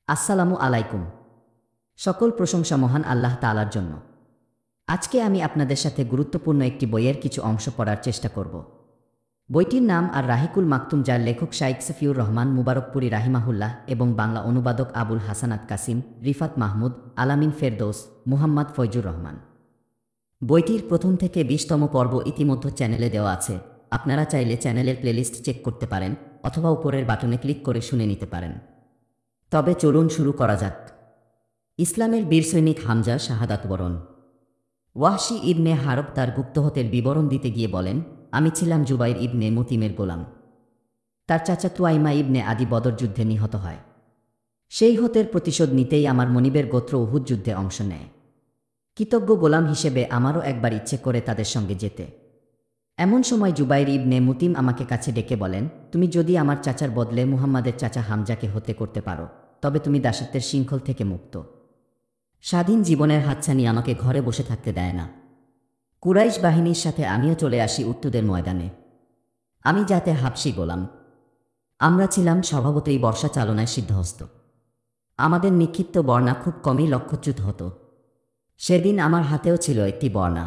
আসসালামু আলাইকুম। সকল প্রশংসা মহান আল্লাহ তাআলার জন্য। আজকে আমি আপনাদের সাথে গুরুত্বপূর্ণ একটি বইয়ের কিছু অংশ পড়ার চেষ্টা করব। বইটির নাম আর রাহিকুল মাকতুম, যার লেখক শাইখ সফিউর রহমান মুবারকপুরী রাহিমাহুল্লাহ এবং বাংলা অনুবাদক আবুল হাসানাত কাসিম, রিফাত মাহমুদ, আলামিন ফেরদৌস, মুহাম্মদ ফয়জুর রহমান। বইটির প্রথম থেকে 20তম পর্ব ইতিমধ্যে চ্যানেলে দেওয়া আছে। আপনারা চাইলে চ্যানেলের প্লেলিস্ট চেক করতে পারেন অথবা উপরের বাটনে ক্লিক করে শুনে নিতে পারেন। তবে চলুন শুরু করা যাক। ইসলামের বীর সৈনিক হামজা শাহাদাত বরণ। ওয়াহশী ইবনে হারব তার গুপ্তহতের বিবরণ দিতে গিয়ে বলেন, আমি ছিলাম জুবাইর ইবনে মুতিমের গোলাম। তার চাচা তুয়াইমা ইবনে আদি বদর যুদ্ধে নিহত হয়। সেই হতের প্রতিশোধ নিতেই আমার মনিবের গোত্র উহুদ যুদ্ধে অংশ নেয়। কৃতজ্ঞ গোলাম হিসেবে আমারও একবার ইচ্ছে করে তাদের সঙ্গে যেতে। এমন সময় জুবাইর ইবনে মুতিম আমাকে কাছে ডেকে বলেন, তুমি যদি আমার চাচার বদলে মুহাম্মাদের চাচা হামজাকে হত্যা করতে পারো, তবে তুমি দাসত্বের শৃঙ্খল থেকে মুক্ত। স্বাধীন জীবনের হাতছানি আমাকে ঘরে বসে থাকতে দেয় না। কুরাইশ বাহিনীর সাথে আমিও চলে আসি উত্তুদের ময়দানে। আমি যাতে হাবশী গোলাম। আমরা ছিলাম স্বভাবতই বর্ষা চালনায় সিদ্ধহস্ত। আমাদের নিক্ষিপ্ত বর্ণা খুব কমই লক্ষ্যচ্যুত হতো। সেদিন আমার হাতেও ছিল একটি বর্ণা।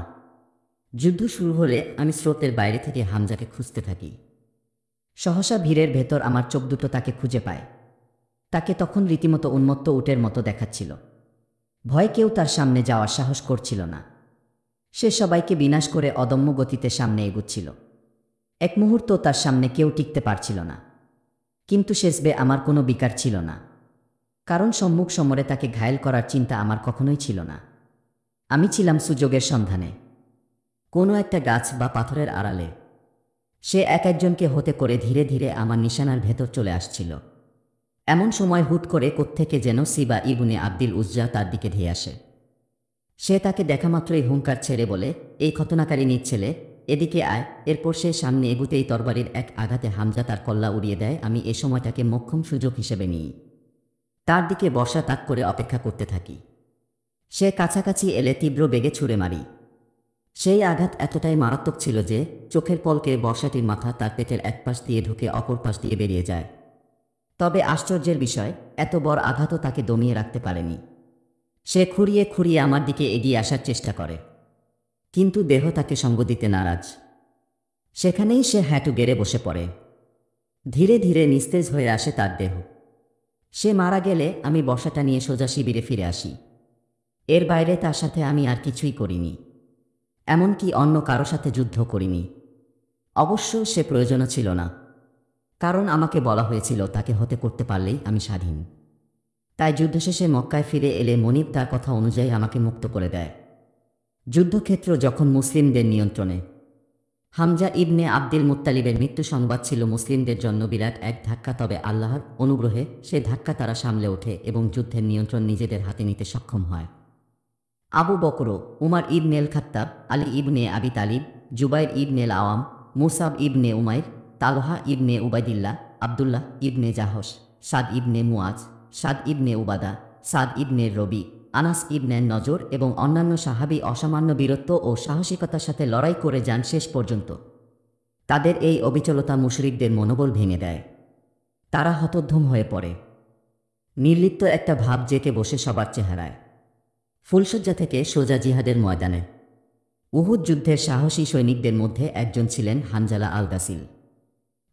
যুদ্ধ শুরু হলে আমি স্রোতের বাইরে থেকে হামজাকে খুঁজতে থাকি। সহসা ভিড়ের ভেতর আমার চোখ দুটো তাকে খুঁজে পায়। তাকে তখন রীতিমতো উন্মত্ত উটের মতো দেখাচ্ছিল। ভয়ে কেউ তার সামনে যাওয়ার সাহস করছিল না। সে সবাইকে বিনাশ করে অদম্য গতিতে সামনে এগুচ্ছিল। এক মুহূর্ত তার সামনে কেউ টিকতে পারছিল না। কিন্তু শেষবে আমার কোনো বিকার ছিল না, কারণ সম্মুখ সমরে তাকে ঘায়েল করার চিন্তা আমার কখনোই ছিল না। আমি ছিলাম সুযোগের সন্ধানে, কোনো একটা গাছ বা পাথরের আড়ালে। সে এক একজনকে হতে করে ধীরে ধীরে আমার নিশানার ভেতর চলে আসছিল। এমন সময় হুট করে কোত্থেকে যেন সিবা ইবনে আব্দিল উজ্জা তার দিকে ধেয়ে আসে। সে তাকে দেখামাত্রই হুঙ্কার ছেড়ে বলে, এই খতনাকারিনীর ছেলে, এদিকে আয়। এরপর সে সামনে এগুতেই তরবারির এক আঘাতে হামজা তার কল্লা উড়িয়ে দেয়। আমি এ সময়টাকে মোক্ষম সুযোগ হিসেবে নিই। তার দিকে বর্ষা তাক করে অপেক্ষা করতে থাকি। সে কাছাকাছি এলে তীব্র বেগে ছুঁড়ে মারি। সেই আঘাত এতটাই মারাত্মক ছিল যে চোখের পলকে বর্ষাটির মাথা তার পেটের এক পাশ দিয়ে ঢুকে অপর পাশ দিয়ে বেরিয়ে যায়। তবে আশ্চর্যের বিষয়, এত বড় আঘাতও তাকে দমিয়ে রাখতে পারেনি। সে খুঁড়িয়ে খুঁড়িয়ে আমার দিকে এগিয়ে আসার চেষ্টা করে, কিন্তু দেহ তাকে সঙ্গ দিতে নারাজ। সেখানেই সে হাঁটু গেড়ে বসে পড়ে। ধীরে ধীরে নিস্তেজ হয়ে আসে তার দেহ। সে মারা গেলে আমি বর্ষাটা নিয়ে সোজা শিবিরে ফিরে আসি। এর বাইরে তার সাথে আমি আর কিছুই করিনি, এমনকি অন্য কারো সাথে যুদ্ধ করিনি। অবশ্য সে প্রয়োজনও ছিল না, কারণ আমাকে বলা হয়েছিল তাকে হতে করতে পারলেই আমি স্বাধীন। তাই যুদ্ধ শেষে মক্কায় ফিরে এলে মনিব তার কথা অনুযায়ী আমাকে মুক্ত করে দেয়। যুদ্ধক্ষেত্র যখন মুসলিমদের নিয়ন্ত্রণে। হামজা ইবনে আব্দুল মুত্তালিবের মৃত্যু সংবাদ ছিল মুসলিমদের জন্য বিরাট এক ধাক্কা। তবে আল্লাহর অনুগ্রহে সে ধাক্কা তারা সামলে ওঠে এবং যুদ্ধের নিয়ন্ত্রণ নিজেদের হাতে নিতে সক্ষম হয়। আবু বকর, উমার ইবনেল খাত্তাব, আলী ইবনে আবি তালিব, জুবাইর ইবনেল আওয়াম, মুসাব ইবনে উমাইর, তালহা ইবনে উবাইদিল্লাহ, আবদুল্লাহ ইবনে জাহশ, সাদ ইবনে মুয়াজ, সাদ ইবনে উবাদা, সাদ ইবনে রবি, আনাস ইবনে নজর এবং অন্যান্য সাহাবী অসামান্য বীরত্ব ও সাহসিকতার সাথে লড়াই করে যান শেষ পর্যন্ত। তাদের এই অবিচলতা মুশরিকদের মনোবল ভেঙে দেয়। তারা হতোদ্যম হয়ে পড়ে। নির্লিপ্ত একটা ভাব জেঁকে বসে সবার চেহারায়। ফুলশয্যা থেকে সোজা জিহাদের ময়দানে। উহুদ যুদ্ধের সাহসী সৈনিকদের মধ্যে একজন ছিলেন হানজালা আল গাসিল।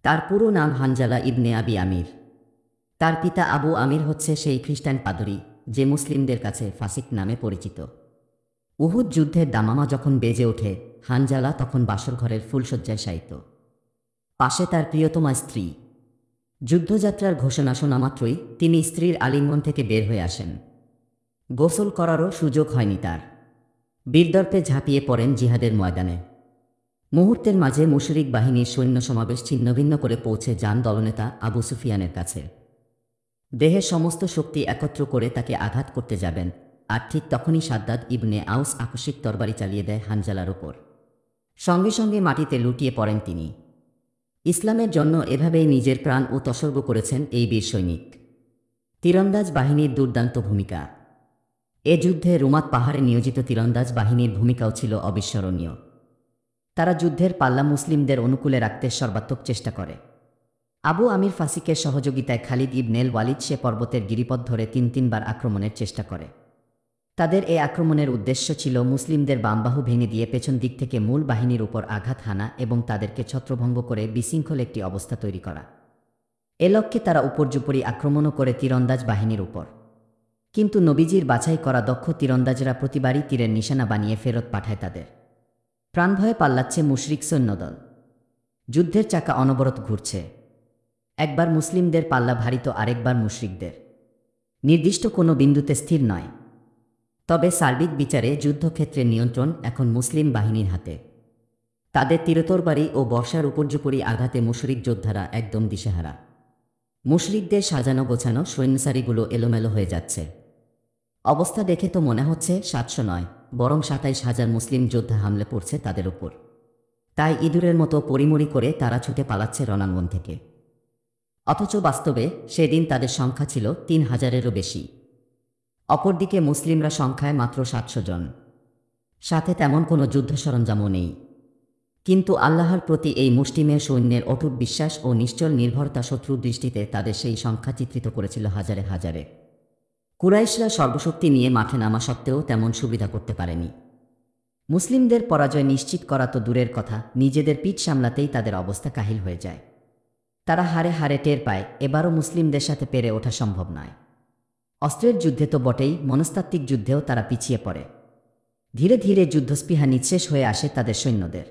তার পুরো নাম হানজালা ইবনে আবি আমির। তার পিতা আবু আমির হচ্ছে সেই খ্রিস্টান পাদরি যে মুসলিমদের কাছে ফাসিক নামে পরিচিত। উহুদ যুদ্ধের দামামা যখন বেজে ওঠে, হানজালা তখন বাসরঘরের ফুলশয্যায় শায়িত। পাশে তার প্রিয়তমা স্ত্রী। যুদ্ধযাত্রার ঘোষণা শোনা মাত্রই তিনি স্ত্রীর আলিঙ্গন থেকে বের হয়ে আসেন। গোসল করারও সুযোগ হয়নি তার। বীরদর্পে ঝাঁপিয়ে পড়েন জিহাদের ময়দানে। মুহূর্তের মাঝে মুশরিক বাহিনীর সৈন্য সমাবেশ ছিন্নভিন্ন করে পৌঁছে যান দলনেতা আবু সুফিয়ানের কাছে। দেহের সমস্ত শক্তি একত্র করে তাকে আঘাত করতে যাবেন, আর ঠিক তখনই শাদ্দাদ ইবনে আউস আকস্মিক তরবারি চালিয়ে দেয় হানজালার ওপর। সঙ্গে সঙ্গে মাটিতে লুটিয়ে পড়েন তিনি। ইসলামের জন্য এভাবেই নিজের প্রাণ উৎসর্গ করেছেন এই বীর সৈনিক। তীরন্দাজ বাহিনীর দুর্দান্ত ভূমিকা। এ যুদ্ধে রুমাত পাহাড়ে নিয়োজিত তীরন্দাজ বাহিনীর ভূমিকাও ছিল অবিস্মরণীয়। তারা যুদ্ধের পাল্লা মুসলিমদের অনুকূলে রাখতে সর্বাত্মক চেষ্টা করে। আবু আমির ফাসিকের সহযোগিতায় খালিদ ইবনেল ওয়ালিদ সে পর্বতের গিরিপথ ধরে তিনবার আক্রমণের চেষ্টা করে। তাদের এই আক্রমণের উদ্দেশ্য ছিল মুসলিমদের বামবাহু ভেঙে দিয়ে পেছন দিক থেকে মূল বাহিনীর উপর আঘাত হানা এবং তাদেরকে ছত্রভঙ্গ করে বিশৃঙ্খল একটি অবস্থা তৈরি করা। এ লক্ষ্যে তারা উপর্যুপরি আক্রমণও করে তীরন্দাজ বাহিনীর উপর। কিন্তু নবীজির বাছাই করা দক্ষ তীরন্দাজরা প্রতিবারই তীরের নিশানা বানিয়ে ফেরত পাঠায় তাদের। প্রাণভয়ে পাল্লাচ্ছে মুশরিক সৈন্যদল। যুদ্ধের চাকা অনবরত ঘুরছে। একবার মুসলিমদের পাল্লা ভারী তো আরেকবার মুশরিকদের। নির্দিষ্ট কোনো বিন্দুতে স্থির নয়। তবে সার্বিক বিচারে যুদ্ধক্ষেত্রের নিয়ন্ত্রণ এখন মুসলিম বাহিনীর হাতে। তাদের তীরতরবারি ও বর্ষার উপর্যুপরি আঘাতে মুশরিক যোদ্ধারা একদম দিশেহারা। মুশরিকদের সাজানো গোছানো সৈন্যসারিগুলো এলোমেলো হয়ে যাচ্ছে। অবস্থা দেখে তো মনে হচ্ছে 700 নয়, বরং 27,000 মুসলিম যোদ্ধা হামলে পড়ছে তাদের উপর। তাই ইঁদুরের মতো পরিমরি করে তারা ছুটে পালাচ্ছে রণাঙ্গন থেকে। অথচ বাস্তবে সেদিন তাদের সংখ্যা ছিল 3,000-এরও বেশি। অপরদিকে মুসলিমরা সংখ্যায় মাত্র 700 জন। সাথে তেমন কোনো যুদ্ধ সরঞ্জামও নেই। কিন্তু আল্লাহর প্রতি এই মুষ্টিমেয় সৈন্যের অটুট বিশ্বাস ও নিশ্চল নির্ভরতা শত্রুর দৃষ্টিতে তাদের সেই সংখ্যা চিত্রিত করেছিল হাজারে হাজারে। কুরাইশরা সর্বশক্তি নিয়ে মাঠে নামা সত্ত্বেও তেমন সুবিধা করতে পারেনি। মুসলিমদের পরাজয় নিশ্চিত করা তো দূরের কথা, নিজেদের পিঠ সামলাতেই তাদের অবস্থা কাহিল হয়ে যায়। তারা হারে হারে টের পায় এবারও মুসলিমদের সাথে পেরে ওঠা সম্ভব নয়। অস্ত্রের যুদ্ধে তো বটেই, মনস্তাত্ত্বিক যুদ্ধেও তারা পিছিয়ে পড়ে। ধীরে ধীরে যুদ্ধস্পৃহা নিঃশেষ হয়ে আসে তাদের সৈন্যদের।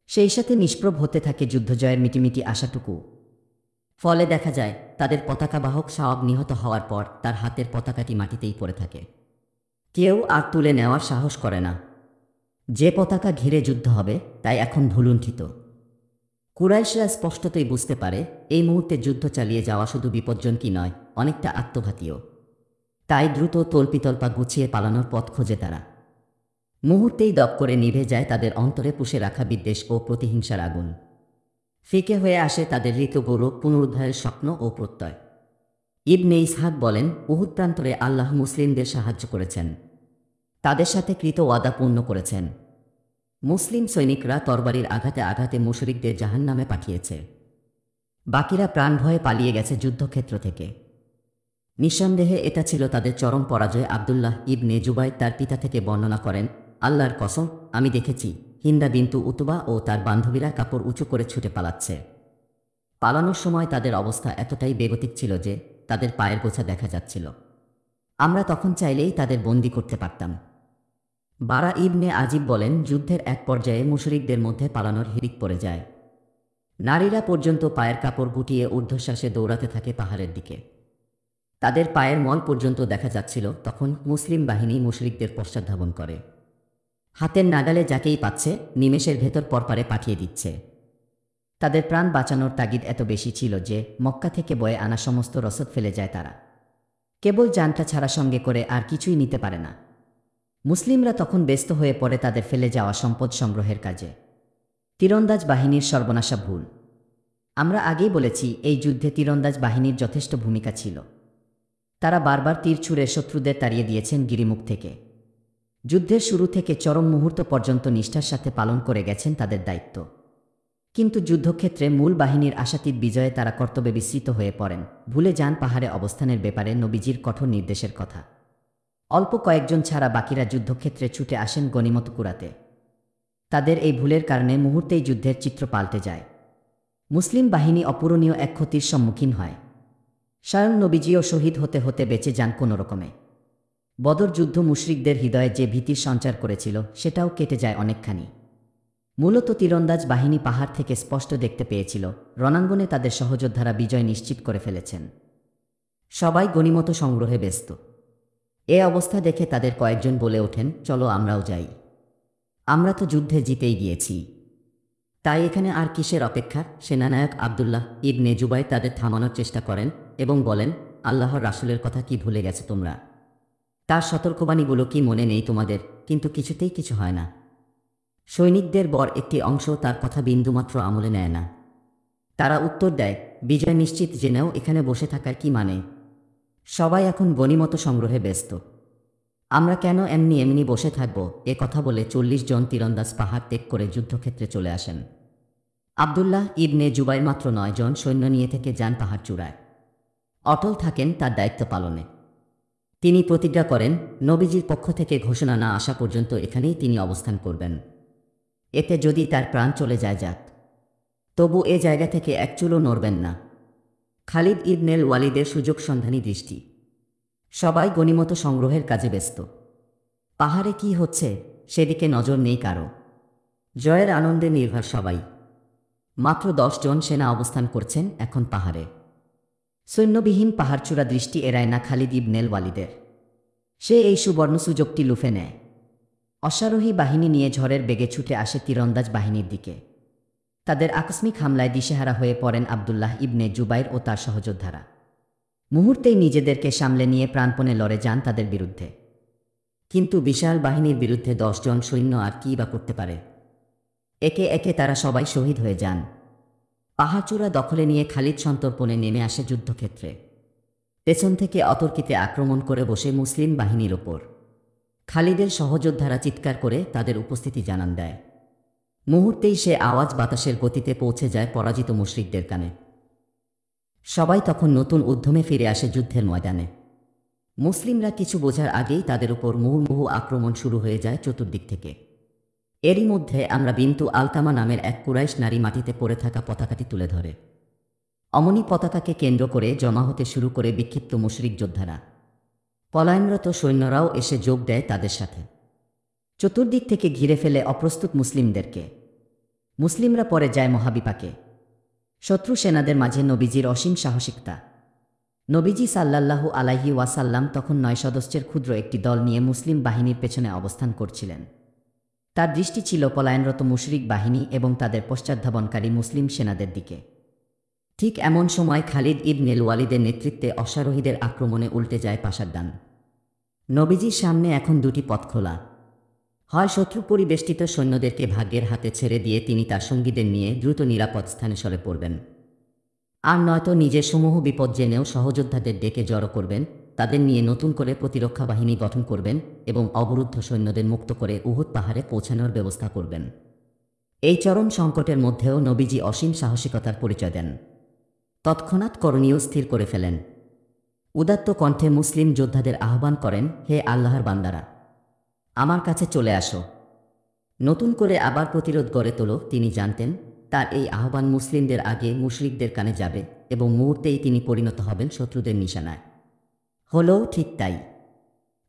সেই সাথে নিষ্প্রভ হতে থাকে যুদ্ধজয়ের মিটিমিটি আশাটুকু। ফলে দেখা যায় তাদের পতাকাবাহক শাওয়াব নিহত হওয়ার পর তার হাতের পতাকাটি মাটিতেই পড়ে থাকে। কেউ আর তুলে নেওয়ার সাহস করে না। যে পতাকা ঘিরে যুদ্ধ হবে তাই এখন ভুলুণ্ঠিত। কুরাইশরা স্পষ্টতই বুঝতে পারে এই মুহূর্তে যুদ্ধ চালিয়ে যাওয়া শুধু বিপজ্জনকী নয়, অনেকটা আত্মঘাতীও। তাই দ্রুত তল্পিতল্পা গুছিয়ে পালানোর পথ খোঁজে তারা। মুহূর্তেই দপ করে নিভে যায় তাদের অন্তরে পুষে রাখা বিদ্বেষ ও প্রতিহিংসার আগুন। ফিকে হয়ে আসে তাদের ঋত গৌরব পুনরুদ্ধারের স্বপ্ন ও প্রত্যয়। ইবনে ইসহাক বলেন, উহুদ প্রান্তরে আল্লাহ মুসলিমদের সাহায্য করেছেন, তাদের সাথে কৃত ওয়াদা পূর্ণ করেছেন। মুসলিম সৈনিকরা তরবারির আঘাতে আঘাতে মুশরিকদের জাহান্নামে পাঠিয়েছে। বাকিরা প্রাণ ভয়ে পালিয়ে গেছে যুদ্ধক্ষেত্র থেকে। নিঃসন্দেহে এটা ছিল তাদের চরম পরাজয়। আবদুল্লাহ ইবনে জুবাইর তার পিতা থেকে বর্ণনা করেন, আল্লাহর কসম, আমি দেখেছি হিন্দা বিনতু উতবা ও তার বান্ধবীরা কাপড় উঁচু করে ছুটে পালাচ্ছে। পালানোর সময় তাদের অবস্থা এতটাই বেগতিক ছিল যে তাদের পায়ের গোছা দেখা যাচ্ছিল। আমরা তখন চাইলেই তাদের বন্দী করতে পারতাম। বারা ইবনে আজিব বলেন, যুদ্ধের এক পর্যায়ে মুশরিকদের মধ্যে পালানোর হিড়িক পড়ে যায়। নারীরা পর্যন্ত পায়ের কাপড় গুটিয়ে ঊর্ধ্বশ্বাসে দৌড়াতে থাকে পাহাড়ের দিকে। তাদের পায়ের মল পর্যন্ত দেখা যাচ্ছিল। তখন মুসলিম বাহিনী মুশরিকদের পশ্চাদ্ধাবন করে। হাতের নাগালে যাকেই পাচ্ছে নিমেষের ভেতর পরপারে পাঠিয়ে দিচ্ছে। তাদের প্রাণ বাঁচানোর তাগিদ এত বেশি ছিল যে মক্কা থেকে বয়ে আনা সমস্ত রসদ ফেলে যায় তারা। কেবল জানটা ছাড়া সঙ্গে করে আর কিছুই নিতে পারে না। মুসলিমরা তখন ব্যস্ত হয়ে পড়ে তাদের ফেলে যাওয়া সম্পদ সংগ্রহের কাজে। তীরন্দাজ বাহিনীর সর্বনাশা ভুল। আমরা আগেই বলেছি এই যুদ্ধে তীরন্দাজ বাহিনীর যথেষ্ট ভূমিকা ছিল। তারা বারবার তীর ছুঁড়ে শত্রুদের তাড়িয়ে দিয়েছেন গিরিমুখ থেকে। যুদ্ধের শুরু থেকে চরম মুহূর্ত পর্যন্ত নিষ্ঠার সাথে পালন করে গেছেন তাদের দায়িত্ব। কিন্তু যুদ্ধক্ষেত্রে মূল বাহিনীর আশাতীত বিজয়ে তারা কর্তব্যে বিস্মৃত হয়ে পড়েন, ভুলে যান পাহাড়ে অবস্থানের ব্যাপারে নবীজির কঠোর নির্দেশের কথা। অল্প কয়েকজন ছাড়া বাকিরা যুদ্ধক্ষেত্রে ছুটে আসেন গনিমত কুড়াতে। তাদের এই ভুলের কারণে মুহূর্তেই যুদ্ধের চিত্র পাল্টে যায়। মুসলিম বাহিনী অপূরণীয় এক ক্ষতির সম্মুখীন হয়। স্বয়ং নবীজিও শহীদ হতে হতে বেঁচে যান কোনো রকমে। বদর যুদ্ধ মুশরিকদের হৃদয়ে যে ভীতির সঞ্চার করেছিল সেটাও কেটে যায় অনেকখানি। মূলত তীরন্দাজ বাহিনী পাহাড় থেকে স্পষ্ট দেখতে পেয়েছিল রণাঙ্গনে তাদের সহযোদ্ধারা বিজয় নিশ্চিত করে ফেলেছেন। সবাই গনিমত সংগ্রহে ব্যস্ত। এ অবস্থা দেখে তাদের কয়েকজন বলে ওঠেন, চলো আমরাও যাই, আমরা তো যুদ্ধে জিতেই গিয়েছি, তাই এখানে আর কিসের অপেক্ষা। সেনানায়ক আবদুল্লাহ ইবনে জুবাই তাদের থামানোর চেষ্টা করেন এবং বলেন, আল্লাহর রাসূলের কথা কি ভুলে গেছে তোমরা? তার সতর্কবাণীগুলো কি মনে নেই তোমাদের? কিন্তু কিছুতেই কিছু হয় না। সৈনিকদের বড় একটি অংশ তার কথা বিন্দুমাত্র আমলে নেয় না। তারা উত্তর দেয়, বিজয় নিশ্চিত জেনেও এখানে বসে থাকার কি মানে? সবাই এখন গনিমত সংগ্রহে ব্যস্ত। আমরা কেন এমনি এমনি বসে থাকব? এ কথা বলে 40 জন তীরন্দাজ পাহাড় ত্যাগ করে যুদ্ধক্ষেত্রে চলে আসেন। আবদুল্লাহ ইবনে জুবাইর মাত্র 9 জন সৈন্য নিয়ে থেকে যান পাহাড় চূড়ায়। অটল থাকেন তার দায়িত্ব পালনে। তিনি প্রতিজ্ঞা করেন, নবীজির পক্ষ থেকে ঘোষণা না আসা পর্যন্ত এখানেই তিনি অবস্থান করবেন। এতে যদি তার প্রাণ চলে যায় যাক, তবু এ জায়গা থেকে এক চুলও নড়বেন না। খালিদ ইবনেল ওয়ালিদের সুযোগ সন্ধানী দৃষ্টি। সবাই গনিমত সংগ্রহের কাজে ব্যস্ত। পাহাড়ে কি হচ্ছে সেদিকে নজর নেই কারো। জয়ের আনন্দে নির্ভর সবাই। মাত্র 10 জন সেনা অবস্থান করছেন এখন পাহাড়ে। সৈন্যবিহীন পাহাড়চূড়া দৃষ্টি এড়ায় না খালিদ ইবনেল ওয়ালিদের। সে এই সুবর্ণ সুযোগটি লুফে নেয়। অশ্বারোহী বাহিনী নিয়ে ঝড়ের বেগে ছুটে আসে তীরন্দাজ বাহিনীর দিকে। তাদের আকস্মিক হামলায় দিশেহারা হয়ে পড়েন আবদুল্লাহ ইবনে জুবাইর ও তার সহযোদ্ধারা। মুহূর্তেই নিজেদেরকে সামলে নিয়ে প্রাণপণে লড়ে যান তাদের বিরুদ্ধে। কিন্তু বিশাল বাহিনীর বিরুদ্ধে 10 জন সৈন্য আর কী বা করতে পারে। একে একে তারা সবাই শহীদ হয়ে যান। পাহাড়চূড়া দখলে নিয়ে খালিদ সন্তর্পণে নেমে আসে যুদ্ধক্ষেত্রে। পেছন থেকে অতর্কিতে আক্রমণ করে বসে মুসলিম বাহিনীর ওপর। খালিদের সহযোদ্ধারা চিৎকার করে তাদের উপস্থিতি জানান দেয়। মুহূর্তেই সে আওয়াজ বাতাসের গতিতে পৌঁছে যায় পরাজিত মুশরিকদের কানে। সবাই তখন নতুন উদ্যমে ফিরে আসে যুদ্ধের ময়দানে। মুসলিমরা কিছু বোঝার আগেই তাদের উপর মুহুর্মুহু আক্রমণ শুরু হয়ে যায় চতুর্দিক থেকে। এরই মধ্যে আমরা বিন্তু আলকামা নামের এক কুরাইশ নারী মাটিতে পড়ে থাকা পতাকাটি তুলে ধরে। অমনি পতাকাকে কেন্দ্র করে জমা হতে শুরু করে বিক্ষিপ্ত মুশরিক যোদ্ধারা। পলায়নরত সৈন্যরাও এসে যোগ দেয় তাদের সাথে। চতুর্দিক থেকে ঘিরে ফেলে অপ্রস্তুত মুসলিমদেরকে। মুসলিমরা পরে যায় মহাবিপাকে। শত্রু সেনাদের মাঝে নবীজির অসীম সাহসিকতা। নবীজি সাল্লাল্লাহু আলাইহি ওয়াসাল্লাম তখন 9 সদস্যের ক্ষুদ্র একটি দল নিয়ে মুসলিম বাহিনীর পেছনে অবস্থান করছিলেন। তার দৃষ্টি ছিল পলায়নরত মুশরিক বাহিনী এবং তাদের পশ্চাদ্ধাবনকারী মুসলিম সেনাদের দিকে। ঠিক এমন সময় খালিদ ইবনেল ওয়ালিদের নেতৃত্বে অশ্বারোহীদের আক্রমণে উল্টে যায় পাশারদান। নবীজির সামনে এখন দুটি পথ খোলা। হয় শত্রু পরিবেষ্টিত সৈন্যদেরকে ভাগ্যের হাতে ছেড়ে দিয়ে তিনি তার সঙ্গীদের নিয়ে দ্রুত নিরাপদ স্থানে সরে পড়বেন, আর নয়তো নিজের সমূহ বিপদ জেনেও সহযোদ্ধাদের ডেকে জড়ো করবেন, তাদের নিয়ে নতুন করে প্রতিরক্ষা বাহিনী গঠন করবেন এবং অবরুদ্ধ সৈন্যদের মুক্ত করে উহুদ পাহাড়ে পৌঁছানোর ব্যবস্থা করবেন। এই চরম সংকটের মধ্যেও নবীজি অসীম সাহসিকতার পরিচয় দেন। তৎক্ষণাৎ করণীয় স্থির করে ফেলেন। উদাত্ত কণ্ঠে মুসলিম যোদ্ধাদের আহ্বান করেন, হে আল্লাহর বান্দারা, আমার কাছে চলে আসো। নতুন করে আবার প্রতিরোধ গড়ে তোলো। তিনি জানতেন তার এই আহ্বান মুসলিমদের আগে মুশরিকদের কানে যাবে এবং মুহূর্তেই তিনি পরিণত হবেন শত্রুদের নিশানায়। হলেও ঠিক তাই।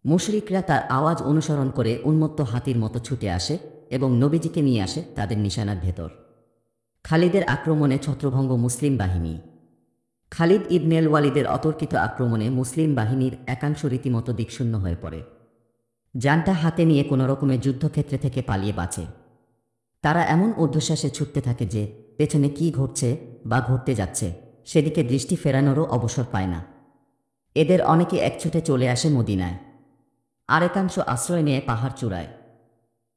মুশরিকরা তার আওয়াজ অনুসরণ করে উন্মত্ত হাতির মতো ছুটে আসে এবং নবীজিকে নিয়ে আসে তাদের নিশানার ভেতর। খালিদের আক্রমণে ছত্রভঙ্গ মুসলিম বাহিনী। খালিদ ইবনেল ওয়ালিদের অতর্কিত আক্রমণে মুসলিম বাহিনীর একাংশ রীতিমতো দিকশূন্য হয়ে পড়ে। যানটা হাতে নিয়ে কোনো রকমে যুদ্ধক্ষেত্রে থেকে পালিয়ে বাঁচে। তারা এমন ঊর্ধ্বশ্বাসে ছুটতে থাকে যে পেছনে কী ঘটছে বা ঘটতে যাচ্ছে সেদিকে দৃষ্টি ফেরানোরও অবসর পায় না। এদের অনেকে একছুটে চলে আসে মদিনায়, আর একাংশ আশ্রয় নিয়ে পাহাড় চূড়ায়।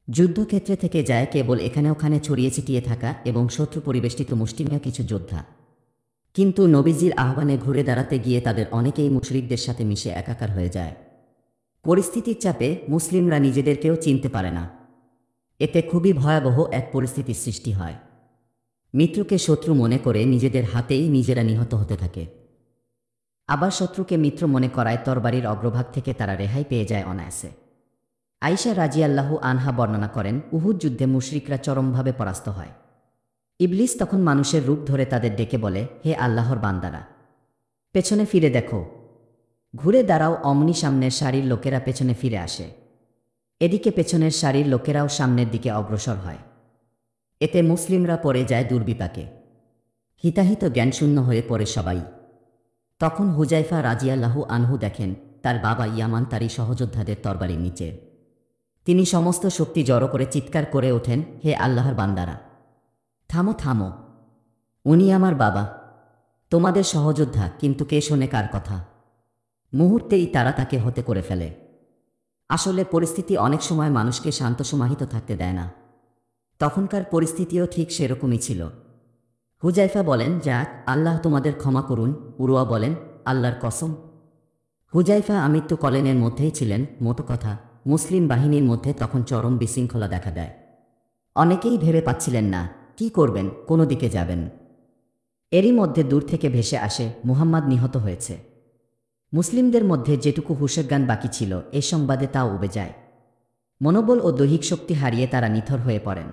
যুদ্ধক্ষেত্রে থেকে যায় কেবল এখানে ওখানে ছড়িয়ে ছিটিয়ে থাকা এবং শত্রু পরিবেষ্টিত মুষ্টিমেয় কিছু যোদ্ধা। কিন্তু নবীজির আহ্বানে ঘুরে দাঁড়াতে গিয়ে তাদের অনেকেই মুশরিকদের সাথে মিশে একাকার হয়ে যায়। পরিস্থিতির চাপে মুসলিমরা নিজেদেরকেও চিনতে পারে না। এতে খুবই ভয়াবহ এক পরিস্থিতির সৃষ্টি হয়। মিত্রকে শত্রু মনে করে নিজেদের হাতেই নিজেরা নিহত হতে থাকে। আবার শত্রুকে মিত্র মনে করায় তরবারির অগ্রভাগ থেকে তারা রেহাই পেয়ে যায় অনায়াসে। আয়েশা রাজিয়াল্লাহু আনহা বর্ণনা করেন, উহুদ যুদ্ধে মুশরিকরা চরমভাবে পরাস্ত হয়। ইবলিস তখন মানুষের রূপ ধরে তাদের ডেকে বলে, হে আল্লাহর বান্দারা, পেছনে ফিরে দেখো। ঘুরে দাঁড়াও। অমনি সামনের সারির লোকেরা পেছনে ফিরে আসে। এদিকে পেছনের সারির লোকেরাও সামনের দিকে অগ্রসর হয়। এতে মুসলিমরা পড়ে যায় দুর্বিপাকে। হিতাহিত জ্ঞানশূন্য হয়ে পড়ে সবাই। তখন হুজাইফা রাজিয়াল্লাহু আনহু দেখেন তার বাবা ইয়ামান তারই সহযোদ্ধাদের তরবারির নিচে। তিনি সমস্ত শক্তি জড়ো করে চিৎকার করে ওঠেন, হে আল্লাহর বান্দারা, থামো থামো, উনি আমার বাবা, তোমাদের সহযোদ্ধা। কিন্তু কে শোনে কার কথা? মুহূর্তেই তারা তাকে হতে করে ফেলে। আসলে পরিস্থিতি অনেক সময় মানুষকে শান্ত সমাহিত থাকতে দেয় না। তখনকার পরিস্থিতিও ঠিক সেরকমই ছিল। হুজাইফা বলেন, যাক, আল্লাহ তোমাদের ক্ষমা করুন। উরওয়া বলেন, আল্লাহর কসম। হুজাইফা আমৃত্যু কলেনের মধ্যেই ছিলেন। মোটো কথা, মুসলিম বাহিনীর মধ্যে তখন চরম বিশৃঙ্খলা দেখা দেয়। অনেকেই ভেবে পাচ্ছিলেন না কি করবেন, কোনো দিকে যাবেন? এরই মধ্যে দূর থেকে ভেসে আসে মুহাম্মদ নিহত হয়েছে। মুসলিমদের মধ্যে যেটুকু হুশেজ্ঞান বাকি ছিল এ সংবাদে তাও উবে যায়। মনোবল ও দৈহিক শক্তি হারিয়ে তারা নিথর হয়ে পড়েন।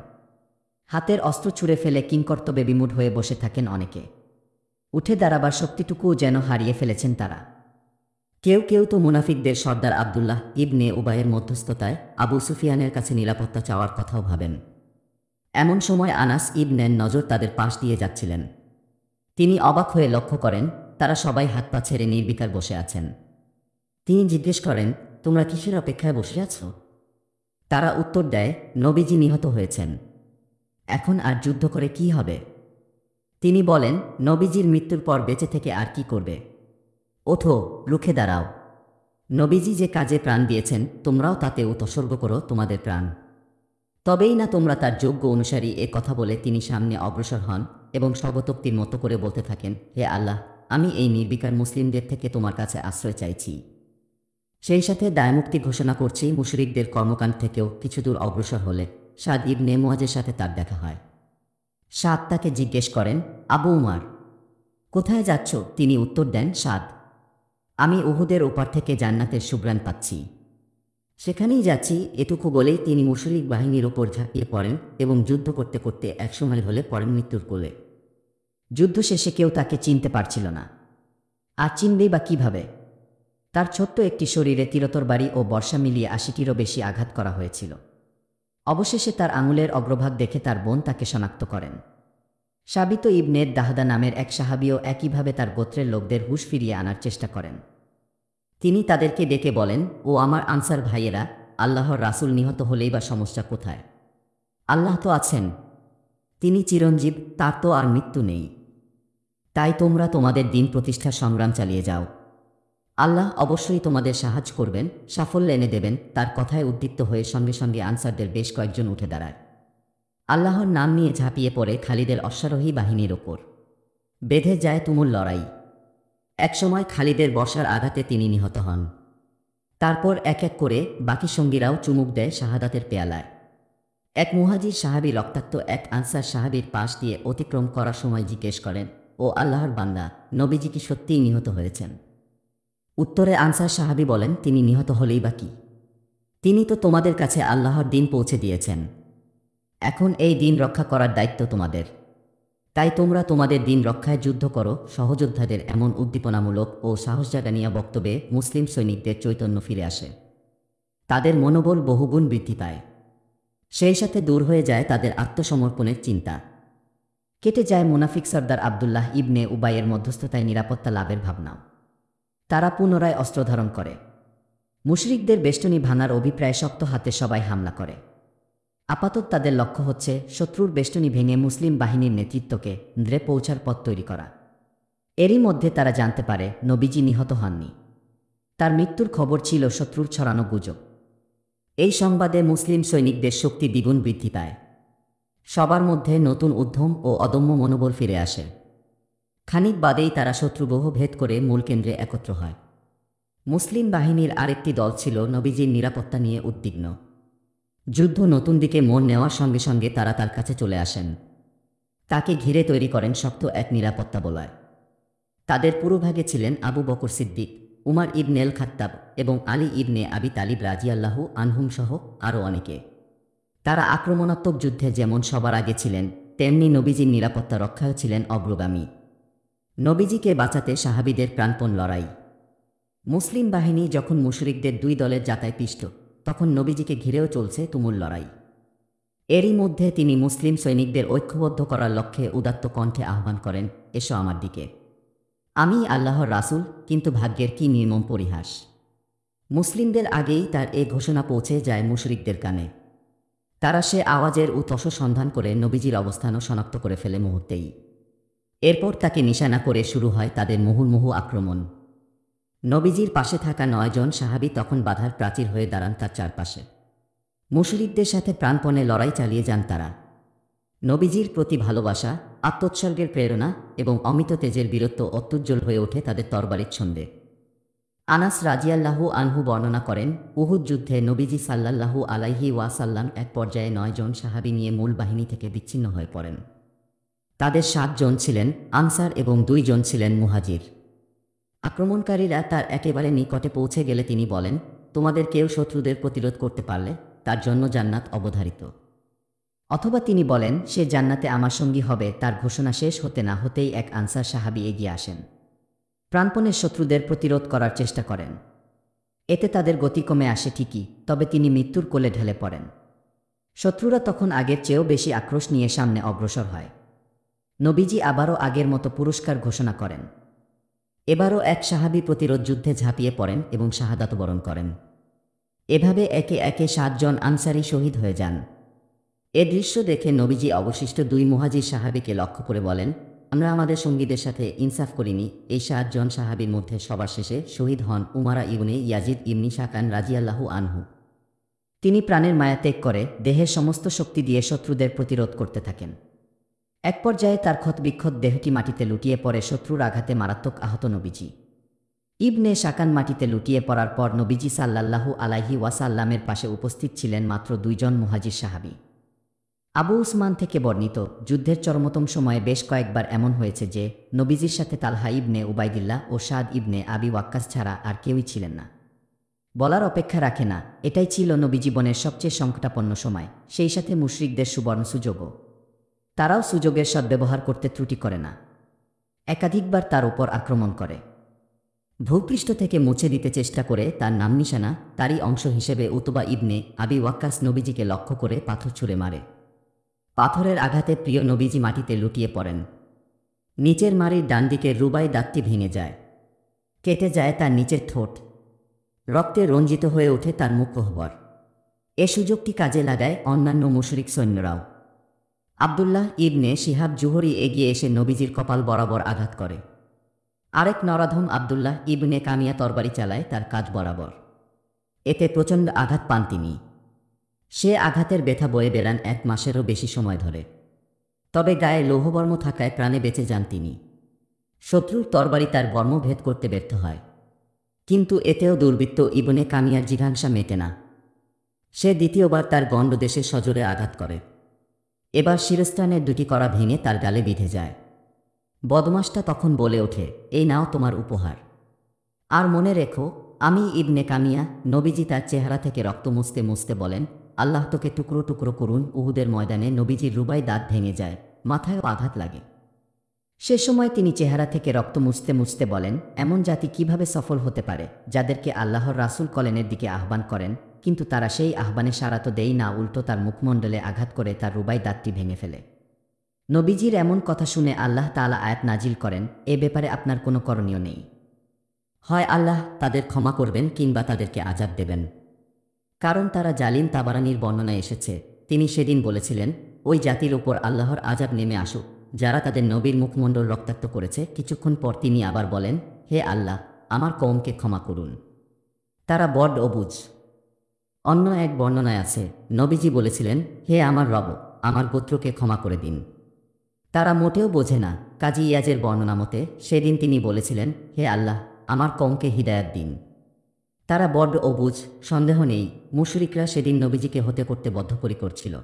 হাতের অস্ত্র ছুঁড়ে ফেলে কিংকর্তব্যে বিমূঢ় হয়ে বসে থাকেন অনেকে। উঠে দাঁড়াবার শক্তিটুকুও যেন হারিয়ে ফেলেছেন তারা। কেউ কেউ তো মুনাফিকদের সর্দার আবদুল্লাহ ইবনে উবাইয়ের মধ্যস্থতায় আবু সুফিয়ানের কাছে নিরাপত্তা চাওয়ার কথাও ভাবেন। এমন সময় আনাস ইবনের নজর তাদের পাশ দিয়ে যাচ্ছিলেন। তিনি অবাক হয়ে লক্ষ্য করেন তারা সবাই হাত পা ছেড়ে নির্বিকার বসে আছেন। তিনি জিজ্ঞেস করেন, তোমরা কিসের অপেক্ষায় বসে আছো? তারা উত্তর দেয়, নবীজি নিহত হয়েছেন, এখন আর যুদ্ধ করে কি হবে? তিনি বলেন, নবীজির মৃত্যুর পর বেঁচে থেকে আর কি করবে? ওঠো, রুখে দাঁড়াও। নবীজি যে কাজে প্রাণ দিয়েছেন তোমরাও তাতে উৎসর্গ করো তোমাদের প্রাণ। তবেই না তোমরা তার যোগ্য অনুসারী। এ কথা বলে তিনি সামনে অগ্রসর হন এবং স্বগতোক্তির মতো করে বলতে থাকেন, হে আল্লাহ, আমি এই নির্বিকার মুসলিমদের থেকে তোমার কাছে আশ্রয় চাইছি। সেই সাথে দায়মুক্তি ঘোষণা করছি মুশরিকদের কর্মকাণ্ড থেকেও। কিছু দূর অগ্রসর হলে সাদ ইবনে মুআজের সাথে তার দেখা হয়। সাদ তাকে জিজ্ঞেস করেন, আবু উমার, কোথায় যাচ্ছ? তিনি উত্তর দেন, সাদ, আমি উহুদের ওপার থেকে জান্নাতের সুঘ্রাণ পাচ্ছি, সেখানেই যাচ্ছি। এটুকু বলেই তিনি মুশরিক বাহিনীর ওপর ঝাঁপিয়ে পড়েন এবং যুদ্ধ করতে করতে একসময় হলে পড়েন মৃত্যুর কোলে। যুদ্ধ শেষে কেউ তাকে চিনতে পারছিল না। আর চিনবেই বা কীভাবে? তার ছোট্ট একটি শরীরে তীরতরবারি ও বর্ষা মিলিয়ে ৮০টিরও বেশি আঘাত করা হয়েছিল। অবশেষে তার আঙুলের অগ্রভাগ দেখে তার বোন তাকে শনাক্ত করেন। সাবিত ইবনে দাহদা নামের এক সাহাবীও একইভাবে তার গোত্রের লোকদের হুঁশ ফিরিয়ে আনার চেষ্টা করেন। তিনি তাদেরকে ডেকে বলেন, ও আমার আনসার ভাইয়েরা, আল্লাহর রাসূল নিহত হলেই বা সমস্যা কোথায়? আল্লাহ তো আছেন, তিনি চিরঞ্জীব, তার তো আর মৃত্যু নেই। তাই তোমরা তোমাদের দিন প্রতিষ্ঠার সংগ্রাম চালিয়ে যাও। আল্লাহ অবশ্যই তোমাদের সাহায্য করবেন, সাফল্য এনে দেবেন। তার কথায় উদ্দীপ্ত হয়ে সঙ্গে সঙ্গে আনসারদের বেশ কয়েকজন উঠে দাঁড়ায়। আল্লাহর নাম নিয়ে ঝাঁপিয়ে পড়ে খালিদের অশ্বারোহী বাহিনীর ওপর। বেঁধে যায় তুমুল লড়াই। একসময় খালিদের বর্ষার আঘাতে তিনি নিহত হন। তারপর এক এক করে বাকি সঙ্গীরাও চুমুক দেয় শাহাদাতের পেয়ালায়। এক মুহাজির সাহাবী রক্তাক্ত এক আনসার সাহাবীর পাশ দিয়ে অতিক্রম করার সময় জিজ্ঞেস করেন, ও আল্লাহর বান্দা, নবীজি কি সত্যিই নিহত হয়েছেন? উত্তরে আনসার সাহাবী বলেন, তিনি নিহত হলেই বা কি? তিনি তো তোমাদের কাছে আল্লাহর দিন পৌঁছে দিয়েছেন। এখন এই দিন রক্ষা করার দায়িত্ব তোমাদের। তাই তোমরা তোমাদের দিন রক্ষায় যুদ্ধ করো। সহযোদ্ধাদের এমন উদ্দীপনামূলক ও সাহসজাগানিয়া বক্তব্যে মুসলিম সৈনিকদের চৈতন্য ফিরে আসে। তাদের মনোবল বহুগুণ বৃদ্ধি পায়। সেই সাথে দূর হয়ে যায় তাদের আত্মসমর্পণের চিন্তা। কেটে যায় মুনাফিক সর্দার আবদুল্লাহ ইবনে উবাইয়ের মধ্যস্থতায় নিরাপত্তা লাভের ভাবনাও। তারা পুনরায় অস্ত্র ধারণ করে। মুশরিকদের বেষ্টনী ভাঙার অভিপ্রায় শক্ত হাতে সবাই হামলা করে। আপাতত তাদের লক্ষ্য হচ্ছে শত্রুর বেষ্টনী ভেঙে মুসলিম বাহিনীর নেতৃত্বকে দ্রে পৌঁছার পথ তৈরি করা। এরই মধ্যে তারা জানতে পারে নবীজি নিহত হননি। তার মৃত্যুর খবর ছিল শত্রুর ছড়ানো গুজব। এই সংবাদে মুসলিম সৈনিকদের শক্তি দ্বিগুণ বৃদ্ধি পায়। সবার মধ্যে নতুন উদ্যম ও অদম্য মনোবল ফিরে আসে। খানিক বাদেই তারা শত্রুগ্রহ ভেদ করে মূল কেন্দ্রে একত্র হয়। মুসলিম বাহিনীর আরেকটি দল ছিল নবীজির নিরাপত্তা নিয়ে উদ্বিগ্ন। যুদ্ধ নতুন দিকে মোড় নেওয়ার সঙ্গে সঙ্গে তারা তার কাছে চলে আসেন। তাকে ঘিরে তৈরি করেন শক্ত এক নিরাপত্তা বলয়। তাদের পুরোভাগে ছিলেন আবু বকর সিদ্দিক, উমার ইবনেল খাত্তাব এবং আলী ইবনে আবি তালিব রাজিয়াল্লাহু আনহুম সহ আরও অনেকে। তারা আক্রমণাত্মক যুদ্ধে যেমন সবার আগে ছিলেন, তেমনি নবীজির নিরাপত্তা রক্ষাও ছিলেন অগ্রগামী। নবীজিকে বাঁচাতে সাহাবীদের প্রাণপণ লড়াই। মুসলিম বাহিনী যখন মুশরিকদের দুই দলের যাতায় পিষ্ট, তখন নবীজিকে ঘিরেও চলছে তুমুল লড়াই। এরই মধ্যে তিনি মুসলিম সৈনিকদের ঐক্যবদ্ধ করার লক্ষ্যে উদাত্ত কণ্ঠে আহ্বান করেন, এসো আমার দিকে, আমি আল্লাহর রাসূল। কিন্তু ভাগ্যের কি নির্মম পরিহাস! মুসলিমদের আগেই তার এ ঘোষণা পৌঁছে যায় মুশরিকদের কানে। তারা সে আওয়াজের উৎস সন্ধান করে নবীজির অবস্থানও শনাক্ত করে ফেলে মুহূর্তেই। এরপর তাকে নিশানা করে শুরু হয় তাদের মুহুর্মুহু আক্রমণ। নবীজির পাশে থাকা ৯ জন সাহাবী তখন বাধার প্রাচীর হয়ে দাঁড়ান তার চারপাশে। মুশরিকদের সাথে প্রাণপণে লড়াই চালিয়ে যান তারা। নবীজির প্রতি ভালোবাসা, আত্মোৎসর্গের প্রেরণা এবং অমিত তেজের বীরত্ব অত্যুজ্জ্বল হয়ে ওঠে তাদের তরবারির ছন্দে। আনাস রাজিয়াল্লাহু আনহু বর্ণনা করেন, উহুদ যুদ্ধে নবীজি সাল্লাল্লাহু আলাইহি ওয়াসাল্লাম এক পর্যায়ে ৯ জন সাহাবী নিয়ে মূল বাহিনী থেকে বিচ্ছিন্ন হয়ে পড়েন। তাদের 7 জন ছিলেন আনসার এবং 2 জন ছিলেন মুহাজির। আক্রমণকারীরা তার একেবারে নিকটে পৌঁছে গেলে তিনি বলেন, তোমাদের কেউ শত্রুদের প্রতিরোধ করতে পারলে তার জন্য জান্নাত অবধারিত। অথবা তিনি বলেন, সে জান্নাতে আমার সঙ্গী হবে। তার ঘোষণা শেষ হতে না হতেই এক আনসার সাহাবী এগিয়ে আসেন, প্রাণপণে শত্রুদের প্রতিরোধ করার চেষ্টা করেন। এতে তাদের গতি কমে আসে ঠিকই, তবে তিনি মৃত্যুর কোলে ঢলে পড়েন। শত্রুরা তখন আগের চেয়েও বেশি আক্রোশ নিয়ে সামনে অগ্রসর হয়। নবীজি আবারও আগের মতো পুরস্কার ঘোষণা করেন। এবারও এক সাহাবী প্রতিরোধ যুদ্ধে ঝাঁপিয়ে পড়েন এবং শাহাদাত বরণ করেন। এভাবে একে একে 7 জন আনসারী শহীদ হয়ে যান। এ দৃশ্য দেখে নবীজি অবশিষ্ট 2 মুহাজির সাহাবীকে লক্ষ্য করে বলেন, আমরা আমাদের সঙ্গীদের সাথে ইনসাফ করিনি। এই 7 জন সাহাবীর মধ্যে সবার শেষে শহীদ হন উমারা ইবনে ইয়াজিদ ইবনি শাকান রাজিয়াল্লাহু আনহু। তিনি প্রাণের মায়া ত্যাগ করে দেহের সমস্ত শক্তি দিয়ে শত্রুদের প্রতিরোধ করতে থাকেন। এক পর্যায়ে তার ক্ষতবিক্ষত দেহটি মাটিতে লুটিয়ে পড়ে। শত্রুর আঘাতে মারাত্মক আহত নবীজি ইবনে শাকান মাটিতে লুটিয়ে পড়ার পর নবীজি সাল্লাল্লাহু আলাইহি ওয়াসাল্লামের পাশে উপস্থিত ছিলেন মাত্র 2 জন মুহাজির সাহাবী। আবু উসমান থেকে বর্ণিত, যুদ্ধের চরমতম সময়ে বেশ কয়েকবার এমন হয়েছে যে নবীজির সাথে তালহা ইবনে উবাইদিল্লাহ ও সাদ ইবনে আবি ওয়াক্কাস ছাড়া আর কেউই ছিলেন না। বলার অপেক্ষা রাখে না, এটাই ছিল নবী জীবনের সবচেয়ে সংকটাপন্ন সময়, সেই সাথে মুশরিকদের সুবর্ণ সুযোগও। তারাও সুযোগের সদ্ব্যবহার করতে ত্রুটি করে না, একাধিকবার তার উপর আক্রমণ করে। ভূপৃষ্ঠ থেকে মুছে দিতে চেষ্টা করে তার নাম নিশানা, তারই অংশ হিসেবে উতবা ইবনে আবি ওয়াক্কাস নবীজিকে লক্ষ্য করে পাথর ছুঁড়ে মারে। পাথরের আঘাতে প্রিয় নবীজি মাটিতে লুটিয়ে পড়েন। নিচের মাড়ির ডান দিকের রুবাই দাঁতটি ভেঙে যায়, কেটে যায় তার নিচের ঠোঁট, রক্তে রঞ্জিত হয়ে ওঠে তার মুখগহ্বর। এ সুযোগটি কাজে লাগায় অন্যান্য মুশরিক সৈন্যরাও। আবদুল্লাহ ইবনে শিহাব জুহরি এগিয়ে এসে নবীজির কপাল বরাবর আঘাত করে। আরেক নরাধম আবদুল্লাহ ইবনে কামিয়া তরবারি চালায় তার কাঁধ বরাবর। এতে প্রচণ্ড আঘাত পান তিনি। সে আঘাতের ব্যথা বয়ে বেড়ান 1 মাসেরও বেশি সময় ধরে। তবে গায়ে লৌহবর্ম থাকায় প্রাণে বেঁচে যান তিনি। শত্রুর তরবারি তার বর্ম ভেদ করতে ব্যর্থ হয়, কিন্তু এতেও দুর্বৃত্ত ইবনে কামিয়ার জিঘাংসা মেটে না। সে দ্বিতীয়বার তার গণ্ডদেশে সজোরে আঘাত করে। এবার শিরস্ত্রাণের 2টি কড়া ভেঙে তার গালে বিঁধে যায়। বদমাসটা তখন বলে ওঠে, এই নাও তোমার উপহার। আর মনে রেখো, আমি ইবনে কামিয়া। নবীজি তার চেহারা থেকে রক্ত মুছতে মুছতে বলেন, আল্লাহ তোকে টুকরো টুকরো করুন। উহুদের ময়দানে নবীজির রুবাই দাঁত ভেঙে যায়, মাথায়ও আঘাত লাগে। সে সময় তিনি চেহারা থেকে রক্ত মুছতে মুছতে বলেন, এমন জাতি কিভাবে সফল হতে পারে যাদেরকে আল্লাহর রাসূল কল্যাণের দিকে আহ্বান করেন, কিন্তু তারা সেই আহ্বানে সাড়া তো দেয় না, উল্টো তার মুখমণ্ডলে আঘাত করে তার রুবাই দাঁতটি ভেঙে ফেলে। নবীজির এমন কথা শুনে আল্লাহ তাআলা আয়াত নাজিল করেন, এ ব্যাপারে আপনার কোনো করণীয় নেই। হয় আল্লাহ তাদের ক্ষমা করবেন কিংবা তাদেরকে আযাব দেবেন, কারণ তারা জালিম। তাবারানীর বর্ণনায় এসেছে, তিনি সেদিন বলেছিলেন, ওই জাতির ওপর আল্লাহর আযাব নেমে আসুক যারা তাদের নবীর মুখমণ্ডল রক্তাক্ত করেছে। কিছুক্ষণ পর তিনি আবার বলেন, হে আল্লাহ, আমার কওমকে ক্ষমা করুন, তারা বড্ড অবুঝ। অন্য এক বর্ণনায় আছে, নবীজি বলেছিলেন, হে আমার রব, আমার গোত্রকে ক্ষমা করে দিন, তারা মোটেও বোঝে না। কাজী ইয়াজের বর্ণনা মতে সেদিন তিনি বলেছিলেন, হে আল্লাহ, আমার কওমকে হিদায়াত দিন, তারা বড্ড অবুঝ। সন্দেহ নেই মুশরিকরা সেদিন নবীজিকে হত্যা করতে বদ্ধপরিকর ছিল।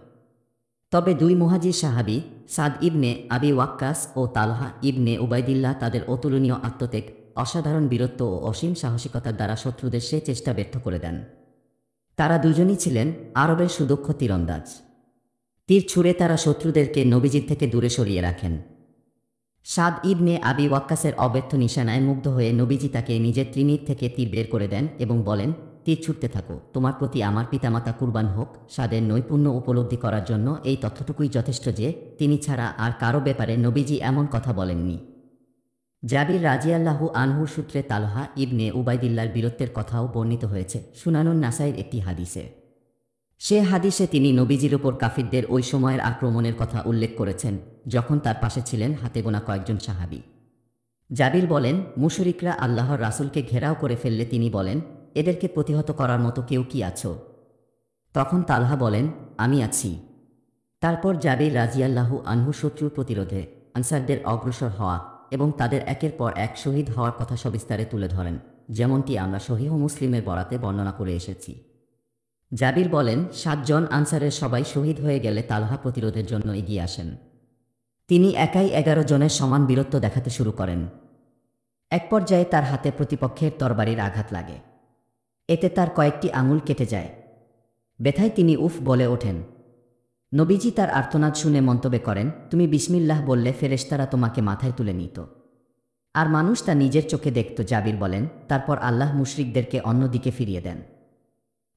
তবে 2 মুহাজির সাহাবী সাদ ইবনে আবি ওয়াক্কাস ও তালহা ইবনে উবাইদিল্লাহ তাদের অতুলনীয় আত্মত্যাগ, অসাধারণ বীরত্ব ও অসীম সাহসিকতার দ্বারা শত্রুদের সে চেষ্টা ব্যর্থ করে দেন। তারা দুজনই ছিলেন আরবের সুদক্ষ তীরন্দাজ। তীর ছুঁড়ে তারা শত্রুদেরকে নবীজির থেকে দূরে সরিয়ে রাখেন। সাদ ইবনে আবি ওয়াক্কাসের অব্যর্থ নিশানায় মুগ্ধ হয়ে নবীজি তাকে নিজের ত্রিনির থেকে তীর বের করে দেন এবং বলেন, তীর ছুটতে থাকো, তোমার প্রতি আমার পিতামাতা কুরবান হোক। সাদের নৈপুণ্য উপলব্ধি করার জন্য এই তথ্যটুকুই যথেষ্ট যে তিনি ছাড়া আর কারো ব্যাপারে নবীজি এমন কথা বলেননি। জাবির রাজিয়াল্লাহু আনহুর সূত্রে তালহা ইবনে উবাইদিল্লাহর বীরত্বের কথাও বর্ণিত হয়েছে সুনানুন নাসাইর একটি হাদিসে। সে হাদিসে তিনি নবীজির ওপর কাফিরদের ওই সময়ের আক্রমণের কথা উল্লেখ করেছেন যখন তার পাশে ছিলেন হাতে গোনা কয়েকজন সাহাবী। জাবির বলেন, মুশরিকরা আল্লাহর রাসূলকে ঘেরাও করে ফেললে তিনি বলেন, এদেরকে প্রতিহত করার মতো কেউ কি আছো? তখন তালহা বলেন, আমি আছি। তারপর জাবির রাজিয়াল্লাহু আনহু শত্রুর প্রতিরোধে আনসারদের অগ্রসর হওয়া এবং তাদের একের পর এক শহীদ হওয়ার কথা সবিস্তারে তুলে ধরেন, যেমনটি আমরা সহিহ মুসলিমের বরাতে বর্ণনা করে এসেছি। জাবির বলেন, 7 জন আনসারের সবাই শহীদ হয়ে গেলে তালহা প্রতিরোধের জন্য এগিয়ে আসেন। তিনি একাই 11 জনের সমান বীরত্ব দেখাতে শুরু করেন। এক পর্যায়ে তার হাতে প্রতিপক্ষের তরবারির আঘাত লাগে। এতে তার কয়েকটি আঙুল কেটে যায়। ব্যথায় তিনি উফ বলে ওঠেন। নবীজি তার আর্তনাদ শুনে মন্তব্য করেন, তুমি বিসমিল্লাহ বললে ফেরেশতারা তোমাকে মাথায় তুলে নিত। আর মানুষ তা নিজের চোখে দেখত। জাবির বলেন, তারপর আল্লাহ মুশরিকদেরকে অন্যদিকে ফিরিয়ে দেন।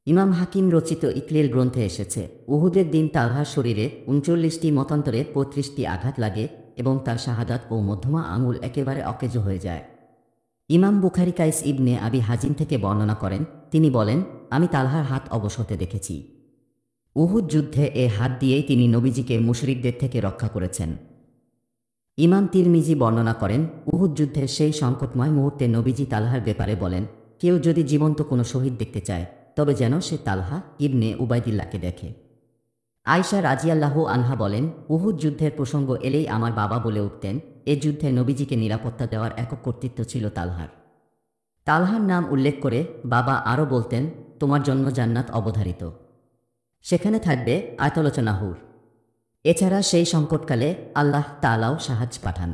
ইমাম হাকিম রচিত ইকলিল গ্রন্থে এসেছে, উহুদের দিন তালহার শরীরে 39টি মতান্তরে 35টি আঘাত লাগে এবং তার শাহাদাত ও মধ্যমা আঙুল একেবারে অকেজ হয়ে যায়। ইমাম বুখারী কাইস ইবনে আবি হাজিম থেকে বর্ণনা করেন, তিনি বলেন, আমি তালহার হাত অবশ হতে দেখেছি। উহুদ যুদ্ধে এ হাত দিয়েই তিনি নবীজিকে মুশরিকদের থেকে রক্ষা করেছেন। ইমাম তিরমিজি বর্ণনা করেন, উহুদ যুদ্ধের সেই সংকটময় মুহূর্তে নবীজি তালহার ব্যাপারে বলেন, কেউ যদি জীবন্ত কোনো শহীদ দেখতে চায় তবে যেন সে তালহা ইবনে উবাইদিল্লাহকে দেখে। আয়েশা রাজিয়াল্লাহু আনহা বলেন, উহুদ যুদ্ধের প্রসঙ্গ এলেই আমার বাবা বলে উঠতেন, এ যুদ্ধে নবীজিকে নিরাপত্তা দেওয়ার একক কর্তৃত্ব ছিল তালহার। তালহার নাম উল্লেখ করে বাবা আরও বলতেন, তোমার জন্য জান্নাত অবধারিত, সেখানে থাকবে আয়তালোচনা হুর। এছাড়া সেই সংকটকালে আল্লাহ তাআলাও সাহায্য পাঠান।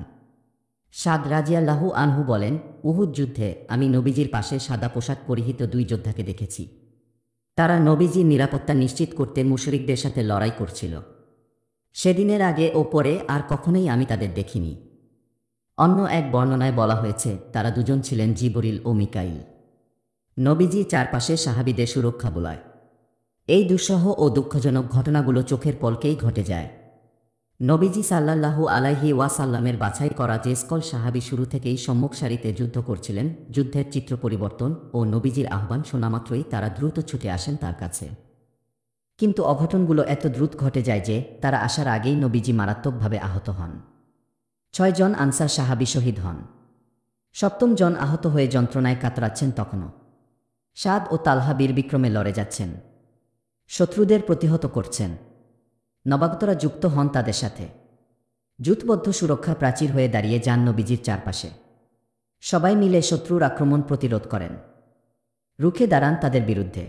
সাদ রাজিয়াল্লাহু আনহু বলেন, উহুদ যুদ্ধে আমি নবীজির পাশে সাদা পোশাক পরিহিত 2 যোদ্ধাকে দেখেছি। তারা নবীজির নিরাপত্তা নিশ্চিত করতে মুশরিকদের সাথে লড়াই করছিল। সেদিনের আগে ও পরে আর কখনোই আমি তাদের দেখিনি। অন্য এক বর্ণনায় বলা হয়েছে, তারা দুজন ছিলেন জিবরিল ও মিকাইল। নবীজি চারপাশে সাহাবীদের সুরক্ষা বোলায়। এই দুঃসহ ও দুঃখজনক ঘটনাগুলো চোখের পলকেই ঘটে যায়। নবীজি সাল্লাল্লাহু আলাইহি ওয়াসাল্লামের বাছাই করা যে স্কল সাহাবী শুরু থেকেই সম্মুখ সারিতে যুদ্ধ করছিলেন, যুদ্ধের চিত্র পরিবর্তন ও নবীজির আহ্বান শোনামাত্রই তারা দ্রুত ছুটে আসেন তার কাছে। কিন্তু অঘটনগুলো এত দ্রুত ঘটে যায় যে তারা আসার আগেই নবীজি মারাত্মকভাবে আহত হন। 6 জন আনসার সাহাবী শহীদ হন। 7ম জন আহত হয়ে যন্ত্রণায় কাতরাচ্ছেন তখনও। সাদ ও তালহা বীরবিক্রমে লড়ে যাচ্ছেন, শত্রুদের প্রতিহত করছেন। নবাগতরা যুক্ত হন তাদের সাথে। জুথবদ্ধ সুরক্ষা প্রাচীর হয়ে দাঁড়িয়ে যান নবীজির চারপাশে। সবাই মিলে শত্রুর আক্রমণ প্রতিরোধ করেন, রুখে দাঁড়ান তাদের বিরুদ্ধে।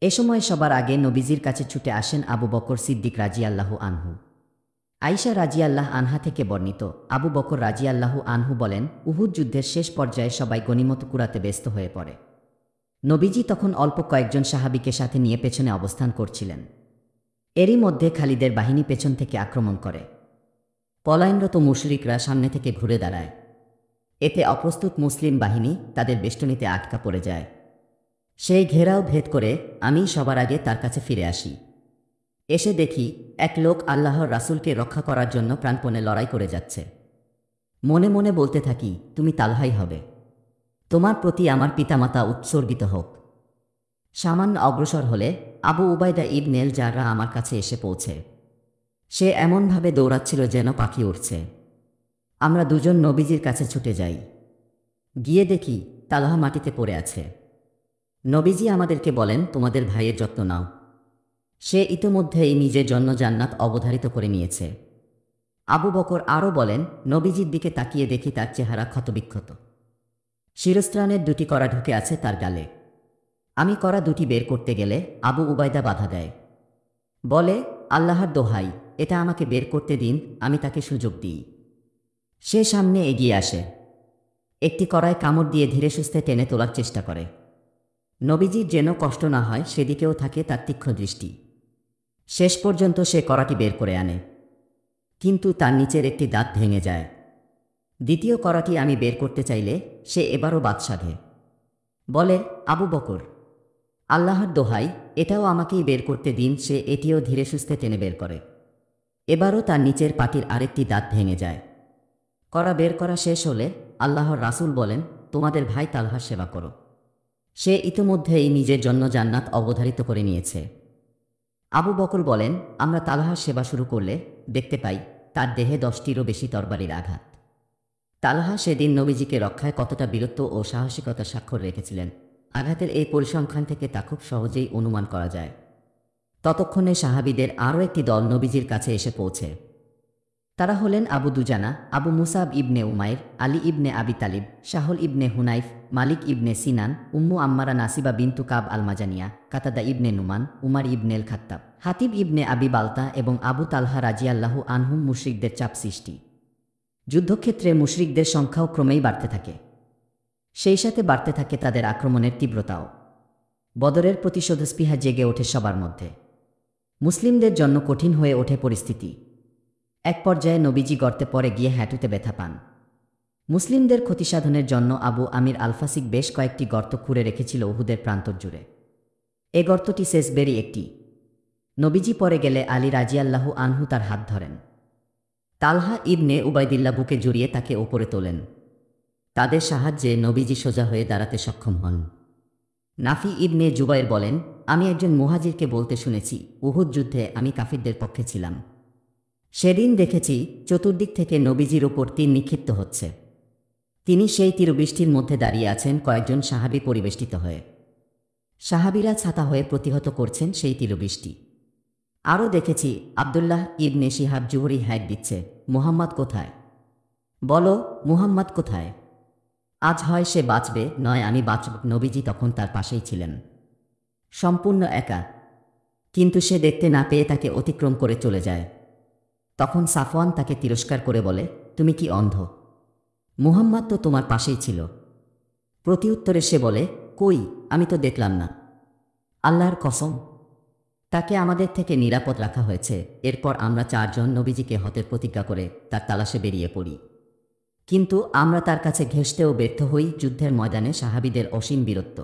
এ সময় সবার আগে নবীজির কাছে ছুটে আসেন আবু বকর সিদ্দিক রাজিয়াল্লাহু আনহু। আয়েশা রাজিয়াল্লাহ আনহা থেকে বর্ণিত, আবু বকর রাজিয়াল্লাহু আনহু বলেন, উহুদ যুদ্ধের শেষ পর্যায়ে সবাই গনিমত কুড়াতে ব্যস্ত হয়ে পড়ে। নবীজি তখন অল্প কয়েকজন সাহাবীকে সাথে নিয়ে পেছনে অবস্থান করছিলেন। এরই মধ্যে খালিদের বাহিনী পেছন থেকে আক্রমণ করে। পলায়নরত মুশরিকরা সামনে থেকে ঘুরে দাঁড়ায়। এতে অপ্রস্তুত মুসলিম বাহিনী তাদের বেষ্টনীতে আটকা পড়ে যায়। সেই ঘেরাও ভেদ করে আমি সবার আগে তার কাছে ফিরে আসি। এসে দেখি এক লোক আল্লাহর রাসূলকে রক্ষা করার জন্য প্রাণপণে লড়াই করে যাচ্ছে। মনে মনে বলতে থাকি, তুমি তালহাই হবে, তোমার প্রতি আমার পিতামাতা উৎসর্গিত হোক। সামান্য অগ্রসর হলে আবু উবাইদা ইবনেল জাররা আমার কাছে এসে পৌঁছে। সে এমনভাবে দৌড়াচ্ছিল যেন পাখি উঠছে। আমরা দুজন নবীজির কাছে ছুটে যাই। গিয়ে দেখি তালহা মাটিতে পড়ে আছে। নবীজি আমাদেরকে বলেন, তোমাদের ভাইয়ের যত্ন নাও, সে ইতোমধ্যেই নিজের জন্য জান্নাত অবধারিত করে নিয়েছে। আবু বকর আরও বলেন, নবীজির দিকে তাকিয়ে দেখি তার চেহারা ক্ষতবিক্ষত। শিরস্ত্রাণের 2টি কড়া ঢুকে আছে তার গালে। আমি কড়া 2টি বের করতে গেলে আবু উবাইদা বাধা দেয়, বলে, আল্লাহর দোহাই, এটা আমাকে বের করতে দিন, আমি তাকে সুযোগ দিই। সে সামনে এগিয়ে আসে, একটি কড়ায় কামড় দিয়ে ধীরে সুস্থে টেনে তোলার চেষ্টা করে। নবীজির যেন কষ্ট না হয় সেদিকেও থাকে তার তীক্ষ্ণ দৃষ্টি। শেষ পর্যন্ত সে কড়াটি বের করে আনে, কিন্তু তার নিচের একটি দাঁত ভেঙে যায়। দ্বিতীয় কড়াটি আমি বের করতে চাইলে সে এবারও বাদ সাধে, বলে, আবু বকর, আল্লাহর দোহাই, এটাও আমাকেই বের করতে দিন। সে এটিও ধীরে সুস্থে টেনে বের করে। এবারও তার নিচের পাটির আরেকটি দাঁত ভেঙে যায়। কড়া বের করা শেষ হলে আল্লাহর রাসূল বলেন, তোমাদের ভাই তালহার সেবা করো, সে ইতোমধ্যেই নিজের জন্য জান্নাত অবধারিত করে নিয়েছে। আবু বকর বলেন, আমরা তালহার সেবা শুরু করলে দেখতে পাই তার দেহে 10টিরও বেশি তরবারির আঘাত। তালহা সেদিন নবীজিকে রক্ষায় কতটা বীরত্ব ও সাহসিকতার স্বাক্ষর রেখেছিলেন, আঘাতের এই পরিসংখ্যান থেকে তা খুব সহজেই অনুমান করা যায়। ততক্ষণে সাহাবীদের আরও একটি দল নবীজির কাছে এসে পৌঁছে। তারা হলেন আবু দুজানা, আবু মুসাব ইবনে উমাইর, আলী ইবনে আবি তালিব, শাহল ইবনে হুনাইফ, মালিক ইবনে সিনান, উম্মু আম্মারা নাসিবা বিনতু কাব আল মাজানিয়া, কাতাদা ইবনে নুমান, উমার ইবনেল খাত্তাব। হাতিব ইবনে আবি বালতা এবং আবু তালহা রাজিয়াল্লাহু আনহুম মুশরিকদের চাপ সৃষ্টি। যুদ্ধক্ষেত্রে মুশরিকদের সংখ্যাও ক্রমেই বাড়তে থাকে, সেই সাথে বাড়তে থাকে তাদের আক্রমণের তীব্রতাও। বদরের প্রতিশোধস্পৃহা জেগে ওঠে সবার মধ্যে। মুসলিমদের জন্য কঠিন হয়ে ওঠে পরিস্থিতি। এক পর্যায়ে নবীজি গর্তে পড়ে গিয়ে হাঁটুতে ব্যথা পান। মুসলিমদের ক্ষতিসাধনের জন্য আবু আমির আলফাসিক বেশ কয়েকটি গর্ত খুঁড়ে রেখেছিল উহুদের প্রান্তর জুড়ে। এ গর্তটি শেষবেরই একটি। নবীজি পরে গেলে আলী রাজিয়াল্লাহু আনহু তার হাত ধরেন। তালহা ইবনে উবাইদিল্লাহ বুকে জড়িয়ে তাকে ওপরে তোলেন। তাদের সাহায্যে নবীজি সোজা হয়ে দাঁড়াতে সক্ষম হন। নাফি ইবনে জুবাইর বলেন, আমি একজন মুহাজিরকে বলতে শুনেছি, উহুদ যুদ্ধে আমি কাফিরদের পক্ষে ছিলাম। সেদিন দেখেছি চতুর্দিক থেকে নবীজির ওপর তীর নিক্ষিপ্ত হচ্ছে। তিনি সেই তীরবৃষ্টির মধ্যে দাঁড়িয়ে আছেন কয়েকজন সাহাবী পরিবেষ্টিত হয়ে। সাহাবীরা ছাতা হয়ে প্রতিহত করছেন সেই তীরবৃষ্টি। আরও দেখেছি আবদুল্লাহ ইবনে শিহাব জুহরি হ্যাক দিচ্ছে, মুহাম্মদ কোথায়? বলো, মুহাম্মদ কোথায়? আজ হয় সে বাঁচবে, নয় আমি বাঁচব। নবীজি তখন তার পাশেই ছিলেন, সম্পূর্ণ একা। কিন্তু সে দেখতে না পেয়ে তাকে অতিক্রম করে চলে যায়। তখন সাফওয়ান তাকে তিরস্কার করে বলে, তুমি কি অন্ধ? মুহাম্মদ তো তোমার পাশেই ছিল। প্রতিউত্তরে সে বলে, কই, আমি তো দেখলাম না। আল্লাহর কসম, তাকে আমাদের থেকে নিরাপদ রাখা হয়েছে। এরপর আমরা চারজন নবীজিকে হতের প্রতিজ্ঞা করে তার তালাশে বেরিয়ে পড়ি, কিন্তু আমরা তার কাছে ঘেঁষতেও ব্যর্থ হই। যুদ্ধের ময়দানে সাহাবীদের অসীম বীরত্ব।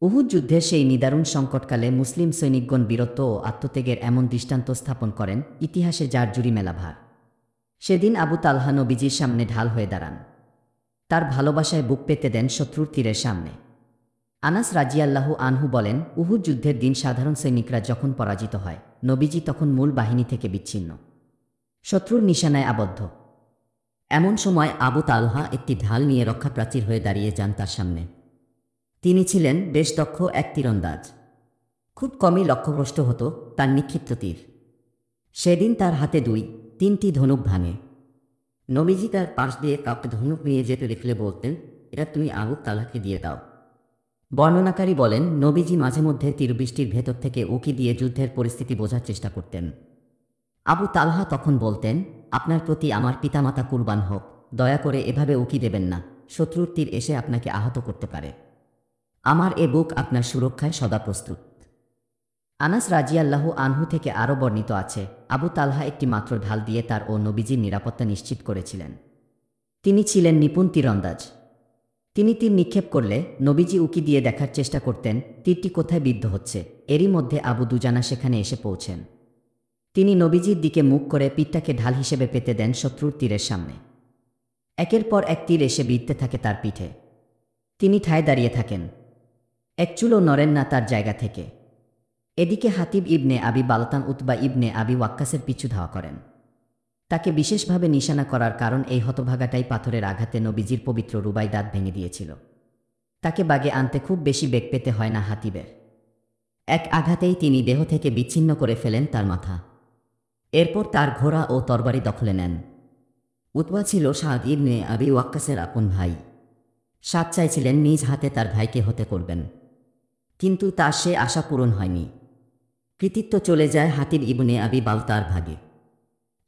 উহুদ যুদ্ধের সেই নিদারুণ সংকটকালে মুসলিম সৈনিকগণ বীরত্ব ও আত্মত্যাগের এমন দৃষ্টান্ত স্থাপন করেন, ইতিহাসে যার জুরি মেলা ভার। সেদিন আবু তালহা নবীজির সামনে ঢাল হয়ে দাঁড়ান। তার ভালোবাসায় বুক পেতে দেন শত্রুর তীরের সামনে। আনাস রাজিয়াল্লাহু আনহু বলেন, উহুদ যুদ্ধের দিন সাধারণ সৈনিকরা যখন পরাজিত হয়, নবীজি তখন মূল বাহিনী থেকে বিচ্ছিন্ন, শত্রুর নিশানায় আবদ্ধ। এমন সময় আবু তালহা একটি ঢাল নিয়ে রক্ষাপ্রাচীর হয়ে দাঁড়িয়ে যান তার সামনে। তিনি ছিলেন বেশ দক্ষ এক তীরন্দাজ। খুব কমই লক্ষ্যভ্রষ্ট হতো তার নিক্ষিপ্ত তীর। সেদিন তার হাতে 2-3টি ধনুক ভাঙে। নবীজি তার পাশ দিয়ে কাউকে ধনুক নিয়ে যেতে দেখলে বলতেন, এটা তুমি আবু তালহাকে দিয়ে দাও। বর্ণনাকারী বলেন, নবীজি মাঝে মধ্যে তীরবৃষ্টির ভেতর থেকে উকি দিয়ে যুদ্ধের পরিস্থিতি বোঝার চেষ্টা করতেন। আবু তালহা তখন বলতেন, আপনার প্রতি আমার পিতামাতা কুরবান হোক, দয়া করে এভাবে উকি দেবেন না, শত্রুর তীর এসে আপনাকে আহত করতে পারে। আমার এ বুক আপনার সুরক্ষায় সদা প্রস্তুত। আনাস রাজিয়াল্লাহু আনহু থেকে আরও বর্ণিত আছে, আবু তালহা একটি মাত্র ঢাল দিয়ে তার ও নবীজির নিরাপত্তা নিশ্চিত করেছিলেন। তিনি ছিলেন নিপুণ তীরন্দাজ। তিনি তীর নিক্ষেপ করলে নবীজি উকি দিয়ে দেখার চেষ্টা করতেন তীরটি কোথায় বিদ্ধ হচ্ছে। এরই মধ্যে আবু দুজানা সেখানে এসে পৌঁছেন। তিনি নবীজির দিকে মুখ করে পিঠটাকে ঢাল হিসেবে পেতে দেন শত্রুর তীরের সামনে। একের পর এক তীর এসে বিঁধতে থাকে তার পিঠে। তিনি ঠায় দাঁড়িয়ে থাকেন, এক চুলও নড়েন না তার জায়গা থেকে। এদিকে হাতিব ইবনে আবি বালতান উতবা ইবনে আবি ওয়াক্কাসের পিছু ধাওয়া করেন। তাকে বিশেষভাবে নিশানা করার কারণ এই হতভাগাটাই পাথরের আঘাতে নবীজির পবিত্র রুবাই দাঁত ভেঙে দিয়েছিল। তাকে বাগে আনতে খুব বেশি বেগ পেতে হয় না হাতিবের। এক আঘাতেই তিনি দেহ থেকে বিচ্ছিন্ন করে ফেলেন তার মাথা। এরপর তার ঘোড়া ও তরবারি দখলে নেন। উতবা ছিল সাদ ইবনে আবি ওয়াক্কাসের আপন ভাই। সাদ চাইছিলেন নিজ হাতে তার ভাইকে হতে করবেন, কিন্তু তার সে আশা পূরণ হয়নি। কৃতিত্ব চলে যায় হাতিব ইবনে আবি বালতার ভাগে।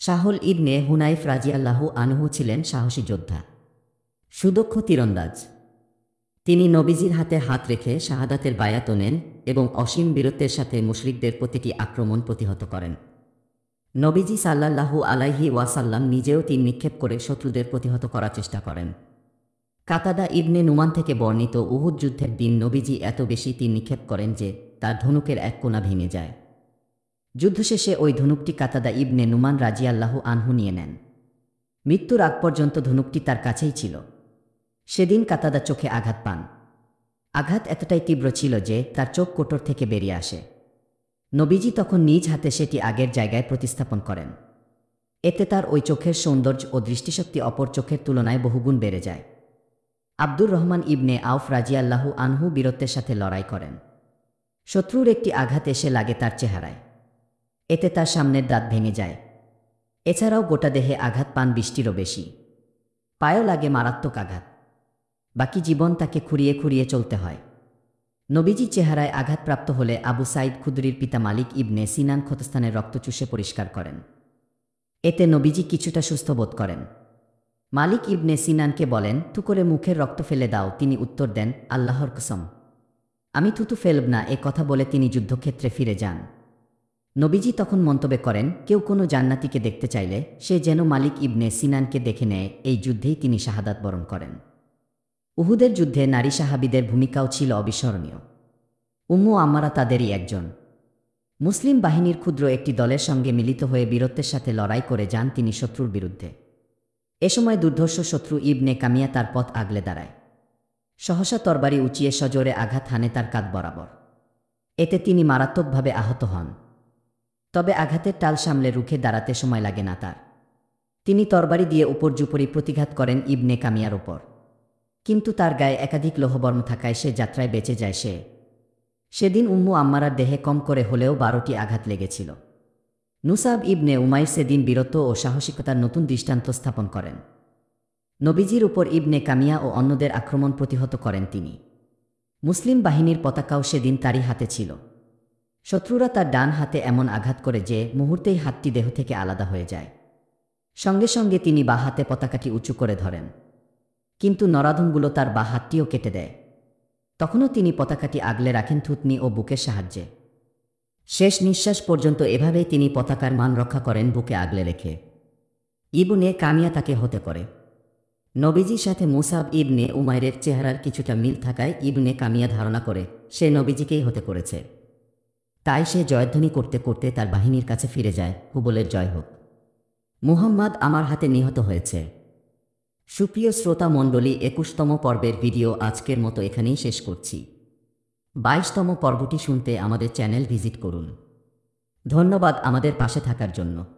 সাহল ইবনে হুনাইফ রাজিয়াল্লাহু আনহু ছিলেন সাহসী যোদ্ধা, সুদক্ষ তীরন্দাজ। তিনি নবীজির হাতে হাত রেখে শাহাদাতের বায়াত নেন এবং অসীম বীরত্বের সাথে মুশরিকদের প্রতিটি আক্রমণ প্রতিহত করেন। নবীজি সাল্লাল্লাহু আলাইহি ওয়াসাল্লাম নিজেও তীর নিক্ষেপ করে শত্রুদের প্রতিহত করার চেষ্টা করেন। কাতাদা ইবনে নুমান থেকে বর্ণিত, উহুদ যুদ্ধের দিন নবীজি এত বেশি তীর নিক্ষেপ করেন যে তার ধনুকের এক কোণা ভেঙে যায়। যুদ্ধ শেষে ওই ধনুকটি কাতাদা ইবনে নুমান রাজিয়াল্লাহু আনহু নিয়ে নেন। মৃত্যুর আগ পর্যন্ত ধনুকটি তার কাছেই ছিল। সেদিন কাতাদা চোখে আঘাত পান। আঘাত এতটাই তীব্র ছিল যে তার চোখ কোটর থেকে বেরিয়ে আসে। নবীজি তখন নিজ হাতে সেটি আগের জায়গায় প্রতিস্থাপন করেন। এতে তার ওই চোখের সৌন্দর্য ও দৃষ্টিশক্তি অপর চোখের তুলনায় বহুগুণ বেড়ে যায়। আব্দুর রহমান ইবনে আউফ রাজিয়াল্লাহু আনহু বীরত্বের সাথে লড়াই করেন। শত্রুর একটি আঘাত এসে লাগে তার চেহারায়। এতে তার সামনের দাঁত ভেঙে যায়। এছাড়াও গোটা দেহে আঘাত পান 20টিরও বেশি। পায়েও লাগে মারাত্মক আঘাত। বাকি জীবন তাকে খুঁড়িয়ে খুঁড়িয়ে চলতে হয়। নবীজি চেহারায় আঘাতপ্রাপ্ত হলে আবু সাইদ খুদরির পিতা মালিক ইবনে সিনান ক্ষতস্থানের রক্ত চুষে পরিষ্কার করেন। এতে নবীজি কিছুটা সুস্থ বোধ করেন। মালিক ইবনে সিনানকে বলেন, তু করে মুখের রক্ত ফেলে দাও। তিনি উত্তর দেন, আল্লাহর কসম, আমি থুতু ফেলব না। এ কথা বলে তিনি যুদ্ধক্ষেত্রে ফিরে যান। নবীজি তখন মন্তব্য করেন, কেউ কোনো জান্নাতীকে দেখতে চাইলে সে যেন মালিক ইবনে সিনানকে দেখে নেয়। এই যুদ্ধেই তিনি শাহাদাত বরণ করেন। উহুদের যুদ্ধে নারী সাহাবীদের ভূমিকাও ছিল অবিস্মরণীয়। উম্মু আম্মারা তাদেরই একজন। মুসলিম বাহিনীর ক্ষুদ্র একটি দলের সঙ্গে মিলিত হয়ে বীরত্বের সাথে লড়াই করে যান তিনি শত্রুর বিরুদ্ধে। এ সময় দুর্ধর্ষ শত্রু ইবনে কামিয়া তার পথ আগলে দাঁড়ায়। সহসা তরবারি উঁচিয়ে সজোরে আঘাত হানে তার কাঁধ বরাবর। এতে তিনি মারাত্মকভাবে আহত হন। তবে আঘাতের টাল সামলে রুখে দাঁড়াতে সময় লাগে না তার। তিনি তরবারি দিয়ে উপর্যুপরি প্রতিঘাত করেন ইবনে কামিয়ার ওপর। কিন্তু তার গায়ে একাধিক লোহবর্ম থাকায় সে যাত্রায় বেঁচে যায়। সেদিন উম্মু আম্মারার দেহে কম করে হলেও 12টি আঘাত লেগেছিল। নুসাব ইবনে উমাইর সেদিন বীরত্ব ও সাহসিকতার নতুন দৃষ্টান্ত স্থাপন করেন। নবীজির উপর ইবনে কামিয়া ও অন্যদের আক্রমণ প্রতিহত করেন তিনি। মুসলিম বাহিনীর পতাকাও সেদিন তারই হাতে ছিল। শত্রুরা তার ডান হাতে এমন আঘাত করে যে মুহূর্তেই হাতটি দেহ থেকে আলাদা হয়ে যায়। সঙ্গে সঙ্গে তিনি বা হাতে পতাকাটি উঁচু করে ধরেন, কিন্তু নরাধমগুলো তার বা হাতটিও কেটে দেয়। তখনও তিনি পতাকাটি আগলে রাখেন থুতনি ও বুকের সাহায্যে। শেষ নিঃশ্বাস পর্যন্ত এভাবেই তিনি পতাকার মান রক্ষা করেন বুকে আগলে রেখে। ইবনে কামিয়া তাকে হতে করে। নবীজির সাথে মুসাব ইবনে উমাইরের চেহারার কিছুটা মিল থাকায় ইবনে কামিয়া ধারণা করে সে নবীজিকেই হতে করেছে। তাই সে জয়ধ্বনি করতে করতে তার বাহিনীর কাছে ফিরে যায়, হুবলের জয় হোক, মুহাম্মদ আমার হাতে নিহত হয়েছে। সুপ্রিয় শ্রোতা মণ্ডলী, 21তম পর্বের ভিডিও আজকের মতো এখানেই শেষ করছি। 22তম পর্বটি শুনতে আমাদের চ্যানেল ভিজিট করুন। ধন্যবাদ আমাদের পাশে থাকার জন্য।